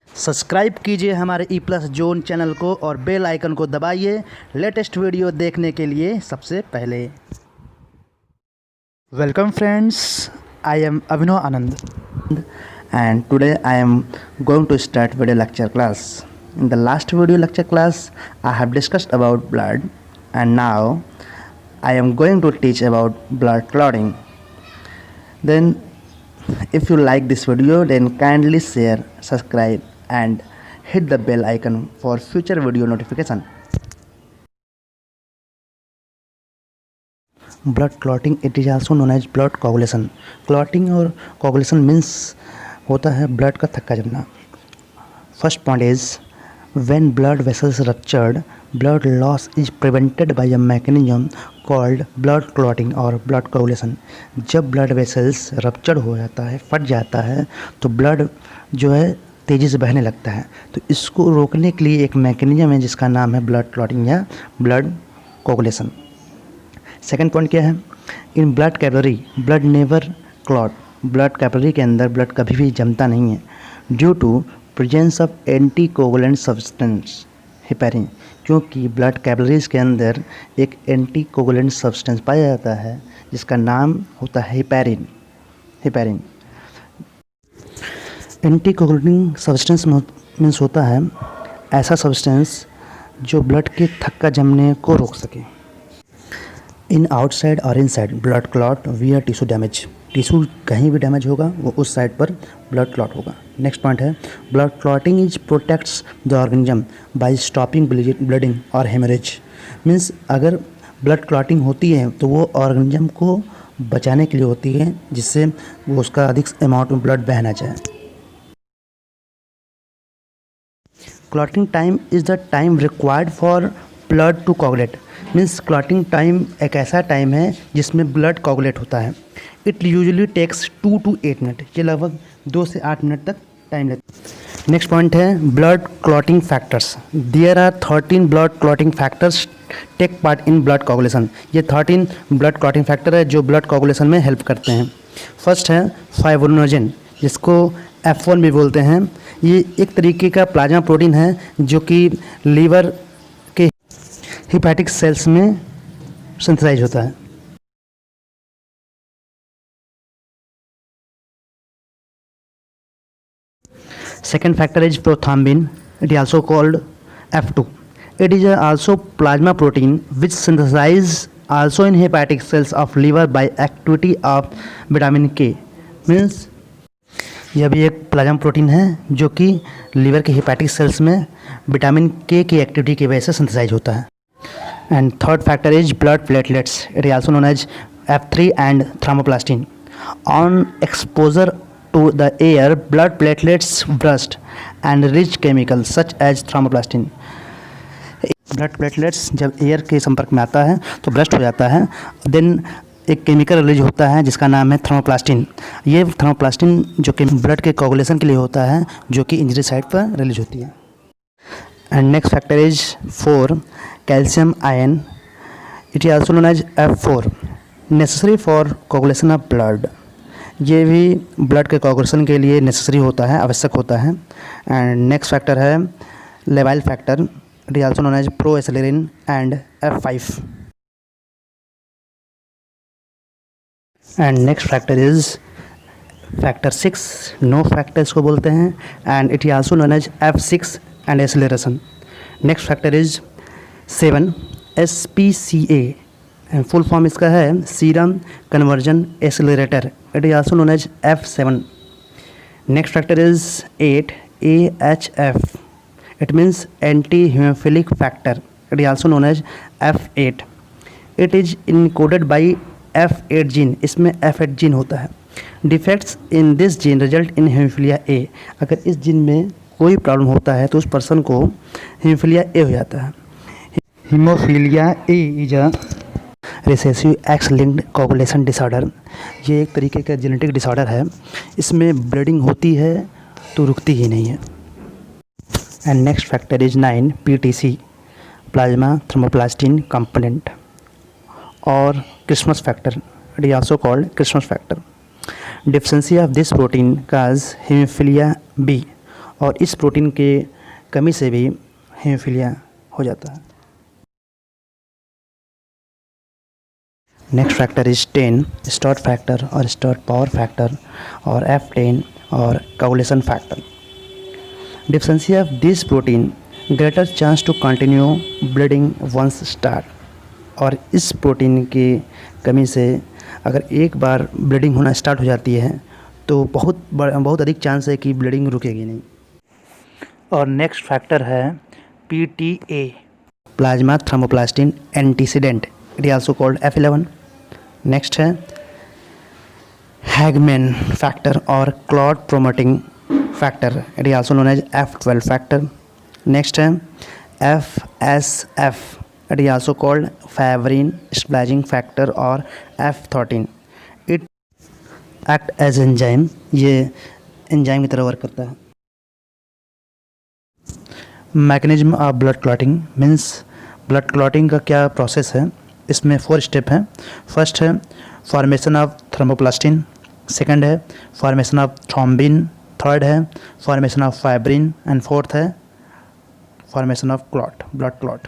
Subscribe कीजिए हमारे E plus zone channel को और बेल आइकन को दबाइए लेटेस्ट वीडियो देखने के लिए सबसे पहले। Welcome friends, I am Abhinav Anand and today I am going to start video lecture class. In the last video lecture class I have discussed about blood and now I am going to teach about blood clotting. Then if you like this video then kindly share, subscribe and hit the bell icon for future video notification. Blood clotting, it is also known as blood coagulation. Clotting और coagulation means होता है blood का थक्का जमना। First point is when blood vessels ruptured blood loss is prevented by a mechanism called blood clotting और blood coagulation. जब blood vessels ruptured हो जाता है, फट जाता है, तो ब्लड जो है तेज़ी से बहने लगता है। तो इसको रोकने के लिए एक मैकेनिज्म है जिसका नाम है ब्लड क्लॉटिंग या ब्लड कोगुलेशन। सेकेंड पॉइंट क्या है, in blood capillary blood never clot. Blood capillary के अंदर ब्लड कभी भी जमता नहीं है due to presence of anti coagulant substance heparin, क्योंकि ब्लड कैपिलरीज के अंदर एक एंटी कोगुलेंट सब्सटेंस पाया जाता है जिसका नाम होता है हेपेरिन। एंटी कोगुलेंटिंग सब्सटेंस मीन्स होता है ऐसा सब्सटेंस जो ब्लड के थक्का जमने को रोक सके। इन आउटसाइड और inside blood clot wear tissue damage. Tissue कहीं भी डैमेज होगा वो उस साइड पर ब्लड क्लॉट होगा। नेक्स्ट पॉइंट है blood clotting is protects the organism by stopping bleeding और हेमरेज। मीन्स अगर ब्लड क्लॉटिंग होती है तो वो ऑर्गेनिज्म को बचाने के लिए होती है जिससे वो उसका अधिक अमाउंट में ब्लड बहना जाए। Clotting time is the time required for blood to coagulate. Means clotting time एक ऐसा टाइम है जिसमें ब्लड कोगुलेट होता है। It usually takes 2 to 8 minute. ये लगभग 2 से 8 मिनट तक टाइम लगता है। नेक्स्ट पॉइंट है blood clotting factors. There are 13 blood clotting factors take part in blood coagulation. ये 13 ब्लड क्लॉटिंग फैक्टर है जो ब्लड कोगुलेशन में हेल्प करते हैं। फर्स्ट है फाइब्रिनोजन, जिसको F1 भी बोलते हैं। ये एक तरीके का प्लाज्मा प्रोटीन है जो कि लीवर के हिपैटिक सेल्स में सिंथेसाइज होता है। Second factor is prothrombin. It is also called F2. It is also plasma protein which synthesizes also in hepatic cells of liver by activity of vitamin K. Means यह भी एक plasma protein है जो कि liver के hepatic sales में vitamin के की एक्टिविटी की वजह से सिंथेसाइज होता है। And third factor is blood platelets. It is also known as F3 and thromboplastin. On exposure to the air, blood platelets burst and release chemicals such as thromboplastin. Blood platelets जब air के संपर्क में आता है तो burst हो जाता है। देन एक केमिकल रिलीज होता है जिसका नाम है थर्मोप्लास्टिन। ये थर्मोप्लास्टिन जो कि ब्लड के कोगुलेशन के लिए होता है जो कि इंजरी साइट पर रिलीज होती है। And next factor is 4 calcium ion. It is also known as F4 necessary for coagulation of blood. ये भी ब्लड के कोगुलेशन के लिए नेसेसरी होता है, आवश्यक होता है। एंड नेक्स्ट फैक्टर है लेवाइल factor. It is also known as proaccelerin and F5। And next factor is factor 6 no factor इसको बोलते हैं। And it is also known as F6 and acceleration. Next factor is 7 SPCA and full form इसका है serum conversion accelerator. It is also known as F7। Next factor is 8 AHF। It means anti haemophilic factor. It is also known as F8। It is encoded by F8 gene. इसमें F8 gene होता है। Defects in this gene result in haemophilia A। अगर इस gene में कोई problem होता है तो उस पर्सन को हीमोफिलिया A हो जाता है। Haemophilia A is a recessive x linked coagulation disorder. ये एक तरीके का जेनेटिक डिसऑर्डर है। इसमें ब्लीडिंग होती है तो रुकती ही नहीं है। And next factor is 9 PTC plasma thromboplastin component और Christmas factor. It is also called Christmas factor. Deficiency of this protein cause haemophilia B, और इस प्रोटीन के कमी से भी हीमोफिलिया हो जाता है। Next factor is 10 start factor और स्टार्ट पावर फैक्टर और F10 और coagulation factor. Deficiency of this protein greater chance to continue bleeding once start, और इस प्रोटीन की कमी से अगर एक बार ब्लीडिंग होना स्टार्ट हो जाती है तो बहुत अधिक चांस है कि ब्लीडिंग रुकेगी नहीं। और नेक्स्ट फैक्टर है PTA, plasma thromboplastin antecedent, it is also called F11। Next है हैगमैन फैक्टर और clot promoting factor, it is also known as F12 factor. Next है FSF, it is also called fibrin splicing factor और F13। It act as enzyme, ये enzyme की तरह work करता है। Mechanism of blood clotting means blood clotting का क्या process है, इसमें 4 स्टेप हैं। फर्स्ट है फॉर्मेशन ऑफ थ्रोम्बोप्लास्टिन, सेकंड है फॉर्मेशन ऑफ थ्रोम्बिन, थर्ड है formation of fibrin and fourth है formation of clot, blood clot.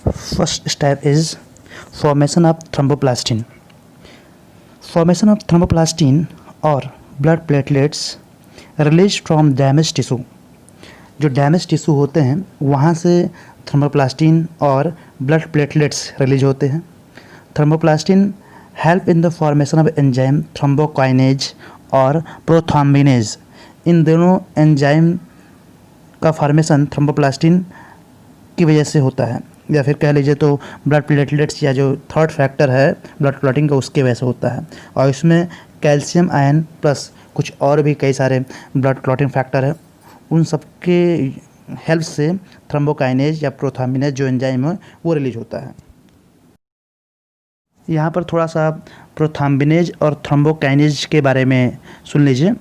First step is formation of thromboplastin. Formation of thromboplastin और blood platelets release from damage tissue, जो damage tissue होते हैं वहाँ से thromboplastin और blood platelets release होते हैं। Thromboplastin help in the formation of enzyme thrombokinase और प्रोथ्रोम्बिनेज। इन दोनों एंजाइम का फॉर्मेशन थ्रोम्बोप्लास्टिन की वजह से होता है, या फिर कह लीजिए तो ब्लड प्लेटलेट्स या जो थर्ड फैक्टर है ब्लड क्लॉटिंग का उसके वजह से होता है। और इसमें कैल्शियम आयन प्लस कुछ और भी कई सारे ब्लड क्लॉटिंग फैक्टर है, उन सब के हेल्प से थ्रोम्बोकाइनेज या प्रोथ्रोम्बिनेज जो एंजाइम है वो रिलीज होता है। यहाँ पर थोड़ा सा प्रोथ्रोम्बिनेज और थ्रोम्बोकाइनेज के बारे में सुन लीजिए।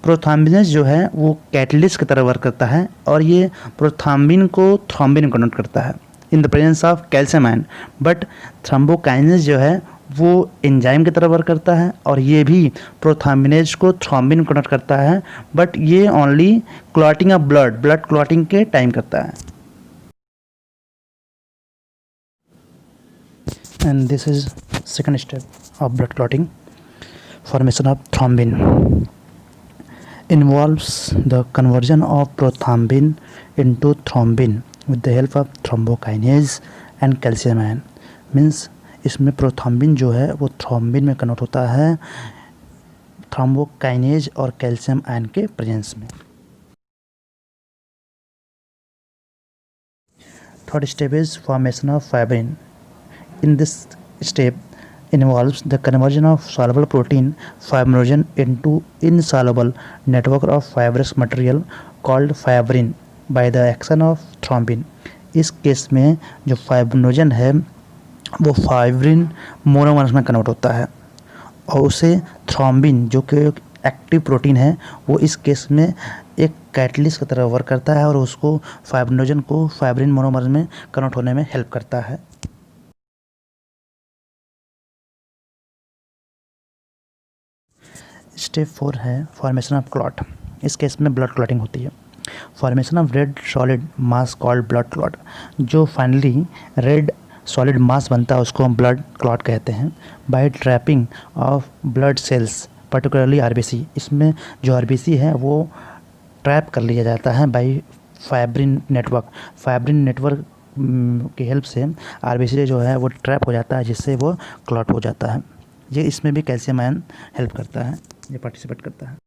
प्रोथ्रोम्बिनेज जो है वो कैटलिस्ट की तरह वर्क करता है और ये प्रोथ्रोम्बिन को थ्रोम्बिन कन्वर्ट करता है in the presence of calcium ion. But thrombokinase जो है वो एंजाइम की तरह वर्क करता है और ये भी प्रोथ्रोम्बिनेज को थ्रोम्बिन कन्वर्ट करता है, बट ये only clotting of blood clotting के टाइम करता है। And this is second step of blood clotting, formation of thrombin involves the conversion of prothrombin into thrombin with the help of thrombokinase and calcium ion। Means इसमें prothrombin जो है वो thrombin में convert होता है thrombokinase और calcium ion के presence में। Third step is formation of fibrin. In this step involves the conversion of soluble protein fibrinogen into insoluble network of fibrous material called fibrin by the action of thrombin। इस case में जो fibrinogen है वो fibrin monomers में convert होता है और उसे थ्रोम्बिन जो कि एक्टिव प्रोटीन है वो इस केस में एक कैटलिस्ट की तरह वर्क करता है और उसको फाइब्रिनोजन को फाइब्रिन मोनोमर्स में कन्वर्ट होने में हेल्प करता है। स्टेप 4 है फॉर्मेशन ऑफ क्लॉट। इस केस में ब्लड क्लॉटिंग होती है। Formation of red solid mass called blood clot. जो फाइनली रेड सॉलिड मास बनता है उसको हम ब्लड क्लॉट कहते हैं। By trapping of blood cells particularly RBC, इसमें जो आरबीसी है वो ट्रैप कर लिया जाता है by fibrin network. Fibrin network की हेल्प से आरबीसी जो है वो ट्रैप हो जाता है जिससे वो क्लॉट हो जाता है। ये इसमें भी कैल्शियम आयन हेल्प करता है, ये पार्टिसिपेट करता है।